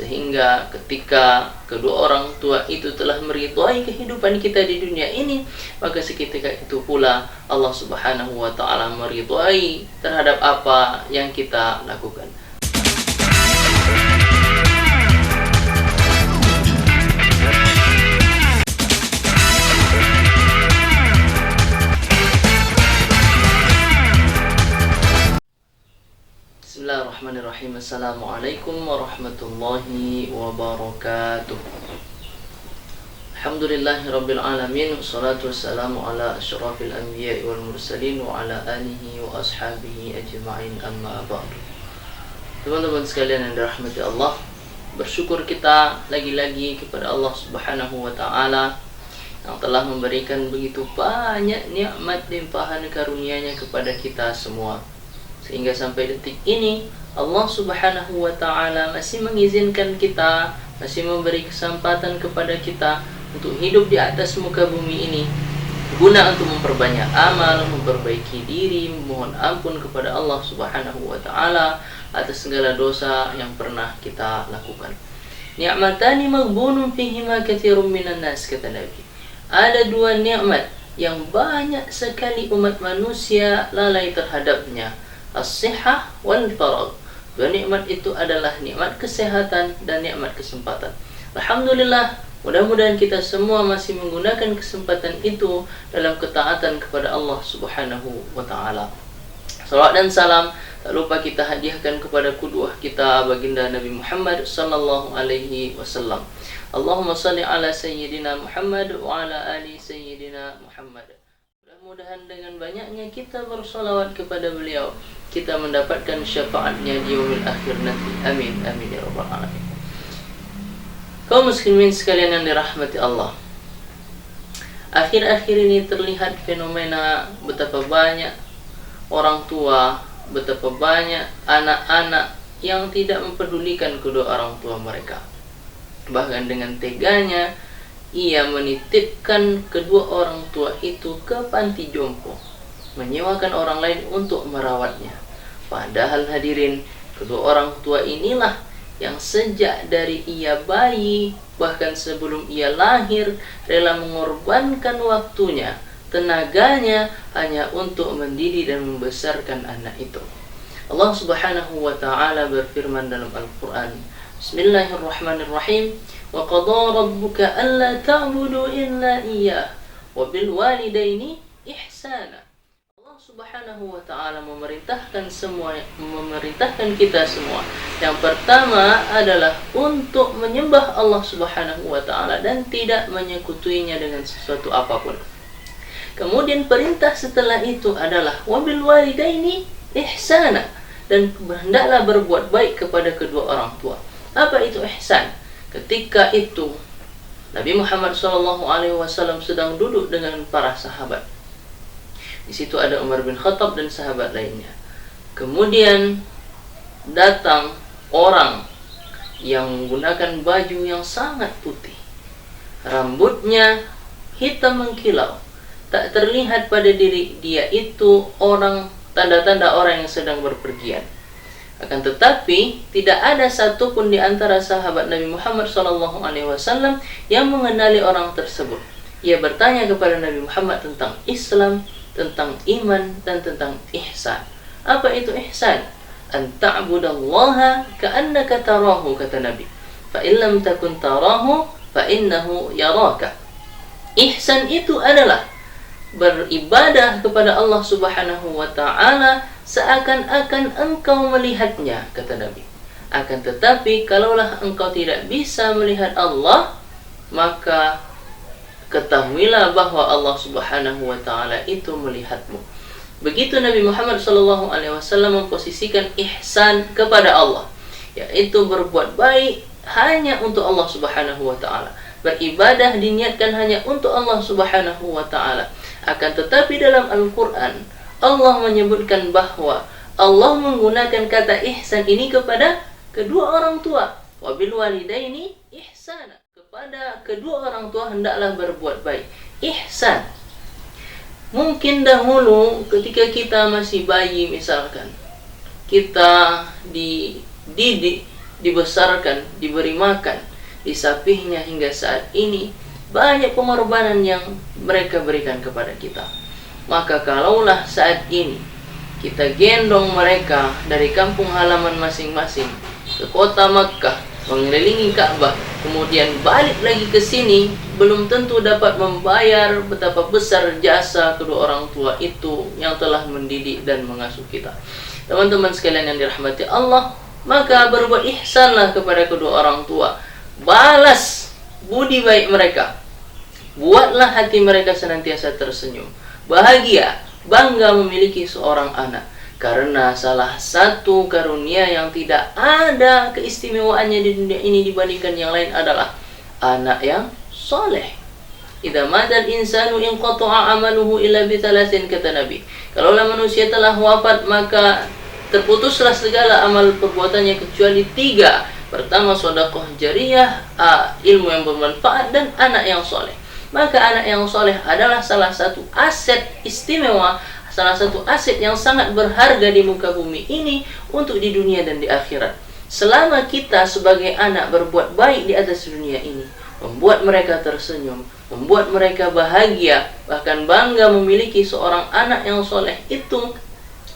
Sehingga ketika kedua orang tua itu telah meridhai kehidupan kita di dunia ini, maka seketika itu pula Allah Subhanahu wa taala meridhai terhadap apa yang kita lakukan. Bismillahirrahmanirrahim. Assalamualaikum warahmatullahi wabarakatuh. Alhamdulillahirabbil alamin, wassalatu wassalamu ala asyrafil anbiya'i wal mursalin wa ala alihi wa ashabihi ajma'in, amma ba'du. Teman-teman sekalian yang dirahmati Allah, bersyukur kita lagi-lagi kepada Allah Subhanahu wa taala yang telah memberikan begitu banyak nikmat limpahan karunia-Nya kepada kita semua. Sehingga sampai detik ini Allah Subhanahu wa taala masih mengizinkan kita, masih memberi kesempatan kepada kita untuk hidup di atas muka bumi ini, guna untuk memperbanyak amal, memperbaiki diri, memohon ampun kepada Allah Subhanahu wa taala atas segala dosa yang pernah kita lakukan. Ni'matani maghbunun fihima katsirun minan nas, kata Nabi. Ada dua nikmat yang banyak sekali umat manusia lalai terhadapnya, as-sihah wal faragh. Dua nikmat itu adalah nikmat kesehatan dan nikmat kesempatan. Alhamdulillah, mudah-mudahan kita semua masih menggunakan kesempatan itu dalam ketaatan kepada Allah Subhanahu wa taala. Salawat dan salam tak lupa kita hadiahkan kepada qudwah kita baginda Nabi Muhammad sallallahu alaihi wasallam. Allahumma shalli ala sayyidina Muhammad wa ala ali sayyidina Muhammad. Mudah-mudahan dengan banyaknya kita bersolawat kepada beliau, kita mendapatkan syafaatnya di yaumil akhir nanti. Amin, amin ya rabbal alamin. Kaum muslimin sekalian yang dirahmati Allah, akhir-akhir ini terlihat fenomena betapa banyak orang tua, betapa banyak anak-anak yang tidak mempedulikan kedua orang tua mereka. Bahkan dengan teganya ia menitipkan kedua orang tua itu ke panti jompo, menyewakan orang lain untuk merawatnya. Padahal hadirin, kedua orang tua inilah yang sejak dari ia bayi, bahkan sebelum ia lahir, rela mengorbankan waktunya, tenaganya hanya untuk mendidik dan membesarkan anak itu. Allah Subhanahu wa taala berfirman dalam Al-Qur'an, Bismillahirrahmanirrahim, wa qada rabbuka alla ta'budu illa iyyah wa bil walidaini ihsana. Allah Subhanahu wa taala memerintahkan kita semua. Yang pertama adalah untuk menyembah Allah Subhanahu wa taala dan tidak menyekutuinya dengan sesuatu apapun. Kemudian perintah setelah itu adalah wabil walidaini ihsana, dan hendaklah berbuat baik kepada kedua orang tua. Apa itu ihsan? Ketika itu Nabi Muhammad SAW sedang duduk dengan para sahabat. Di situ ada Umar bin Khattab dan sahabat lainnya. Kemudian datang orang yang menggunakan baju yang sangat putih, rambutnya hitam mengkilau. Tak terlihat pada diri dia itu tanda-tanda orang yang sedang berpergian. Akan tetapi tidak ada satupun di antara sahabat Nabi Muhammad SAW yang mengenali orang tersebut. Ia bertanya kepada Nabi Muhammad tentang Islam, tentang iman, dan tentang ihsan. Apa itu ihsan? An ta'budallaha ka'annaka tarahu, kata Nabi. Fa in lam takun tarahu fa innahu yaraka. Ihsan itu adalah beribadah kepada Allah Subhanahu wa taala seakan-akan engkau melihatnya, kata Nabi. Akan tetapi kalaulah engkau tidak bisa melihat Allah, maka ketahuilah bahwa Allah Subhanahu wa taala itu melihatmu. Begitu Nabi Muhammad SAW memposisikan ihsan kepada Allah, yaitu berbuat baik hanya untuk Allah Subhanahu wa taala. Beribadah diniatkan hanya untuk Allah Subhanahu wa taala. Akan tetapi dalam Al-Qur'an Allah menyebutkan bahwa Allah menggunakan kata ihsan ini kepada kedua orang tua. Wabil walidaini ihsana. Kepada kedua orang tua hendaklah berbuat baik. Ihsan. Mungkin dahulu ketika kita masih bayi misalkan, kita dididik, dibesarkan, diberi makan, disapihnya hingga saat ini, banyak pengorbanan yang mereka berikan kepada kita. Maka kalaulah saat ini kita gendong mereka dari kampung halaman masing-masing ke kota Makkah, mengelilingi Ka'bah, kemudian balik lagi ke sini, belum tentu dapat membayar betapa besar jasa kedua orang tua itu yang telah mendidik dan mengasuh kita. Teman-teman sekalian yang dirahmati Allah, maka berbuat ihsanlah kepada kedua orang tua. Balas budi baik mereka. Buatlah hati mereka senantiasa tersenyum, bahagia, bangga memiliki seorang anak. Karena salah satu karunia yang tidak ada keistimewaannya di dunia ini dibandingkan yang lain adalah anak yang soleh. Idza matal insanu inqata'a amaluhu illa bi thalathin, kata Nabi. Kalaulah manusia telah wafat, maka terputuslah segala amal perbuatannya kecuali 3. Pertama, sedekah jariyah, ilmu yang bermanfaat, dan anak yang soleh. Maka anak yang soleh adalah salah satu aset istimewa, salah satu aset yang sangat berharga di muka bumi ini untuk di dunia dan di akhirat. Selama kita sebagai anak berbuat baik di atas dunia ini, membuat mereka tersenyum, membuat mereka bahagia, bahkan bangga memiliki seorang anak yang soleh itu,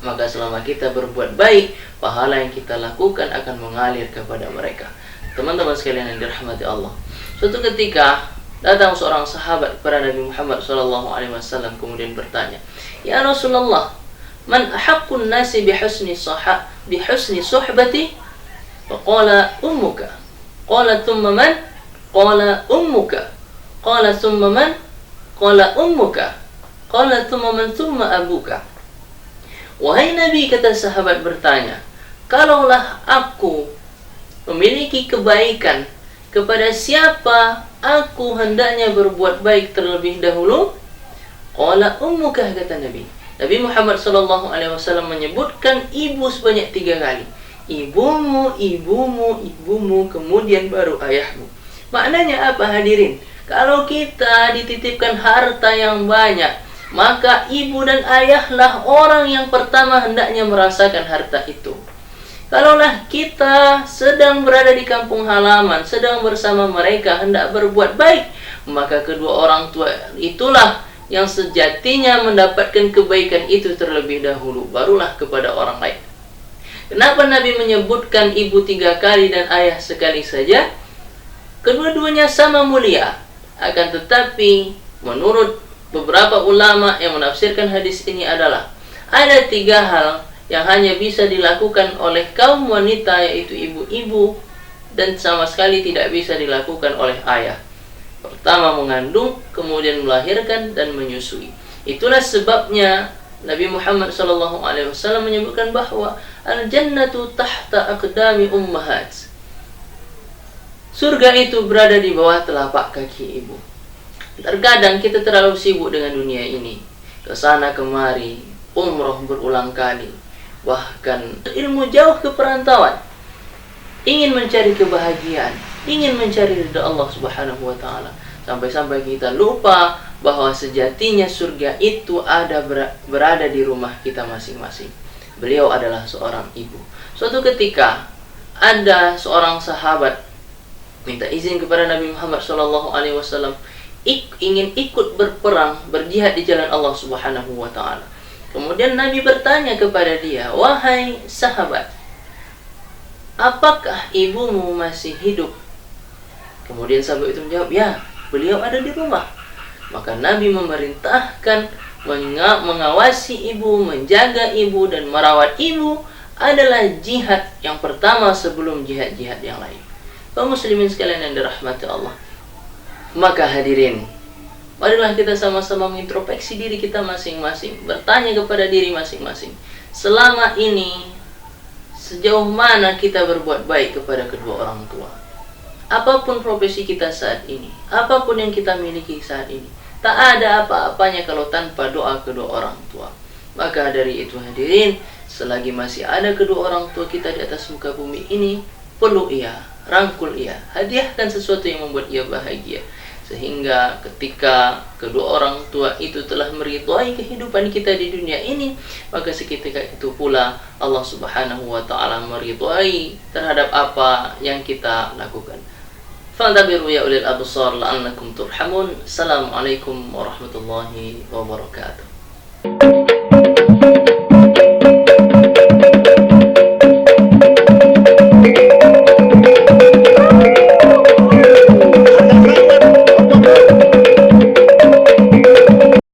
maka selama kita berbuat baik, pahala yang kita lakukan akan mengalir kepada mereka. Teman-teman sekalian yang dirahmati Allah, suatu ketika datang seorang sahabat kepada Nabi Muhammad SAW, kemudian bertanya, "Ya Rasulullah, man ahaqqun nasi bihusni suhbati?" Faqala ummuka. Qala thumma man? Qala ummuka. Qala thumma man? Qala ummuka. Qala thumma man thumma abuka. Wahai Nabi, kata sahabat bertanya, kalaulah aku memiliki kebaikan, kepada siapa aku hendaknya berbuat baik terlebih dahulu? Qala ummuka, kata Nabi. Nabi Muhammad SAW menyebutkan ibu sebanyak 3 kali. Ibumu, ibumu, ibumu, kemudian baru ayahmu. Maknanya apa, hadirin? Kalau kita dititipkan harta yang banyak, maka ibu dan ayahlah orang yang pertama hendaknya merasakan harta itu. Kalaulah kita sedang berada di kampung halaman, sedang bersama mereka hendak berbuat baik, maka kedua orang tua itulah yang sejatinya mendapatkan kebaikan itu terlebih dahulu, barulah kepada orang lain. Kenapa Nabi menyebutkan ibu 3 kali dan ayah sekali saja? Kedua-duanya sama mulia. Akan tetapi menurut beberapa ulama yang menafsirkan hadis ini adalah ada 3 hal yang hanya bisa dilakukan oleh kaum wanita, yaitu ibu-ibu, dan sama sekali tidak bisa dilakukan oleh ayah. Pertama, mengandung, kemudian melahirkan dan menyusui. Itulah sebabnya Nabi Muhammad SAW menyebutkan bahwa al-jannatu tahta aqdami ummahat. Surga itu berada di bawah telapak kaki ibu. Terkadang kita terlalu sibuk dengan dunia ini, kesana kemari, umroh berulang kali, bahkan ilmu jauh ke perantauan, ingin mencari kebahagiaan, ingin mencari ridha Allah Subhanahu wa taala, sampai-sampai kita lupa bahwa sejatinya surga itu berada di rumah kita masing-masing. Beliau adalah seorang ibu. Suatu ketika ada seorang sahabat minta izin kepada Nabi Muhammad SAW ingin ikut berperang, berjihad di jalan Allah Subhanahu wa taala. Kemudian Nabi bertanya kepada dia, "Wahai sahabat, apakah ibumu masih hidup?" Kemudian sahabat itu menjawab, "Ya, beliau ada di rumah." Maka Nabi memerintahkan mengawasi ibu, menjaga ibu, dan merawat ibu adalah jihad yang pertama sebelum jihad-jihad yang lain. Kaum muslimin sekalian yang dirahmati Allah, maka hadirin, marilah kita sama-sama mengintrospeksi diri kita masing-masing, bertanya kepada diri masing-masing, selama ini sejauh mana kita berbuat baik kepada kedua orang tua. Apapun profesi kita saat ini, apapun yang kita miliki saat ini, tak ada apa-apanya kalau tanpa doa kedua orang tua. Maka dari itu hadirin, selagi masih ada kedua orang tua kita di atas muka bumi ini, peluk ia, rangkul ia, hadiahkan sesuatu yang membuat ia bahagia. Sehingga ketika kedua orang tua itu telah meridhai kehidupan kita di dunia ini, maka seketika itu pula Allah Subhanahu wa taala meridhai terhadap apa yang kita lakukan. Fantabiru ya ulil absar la'allakum turhamun. Assalamualaikum warahmatullahi wabarakatuh.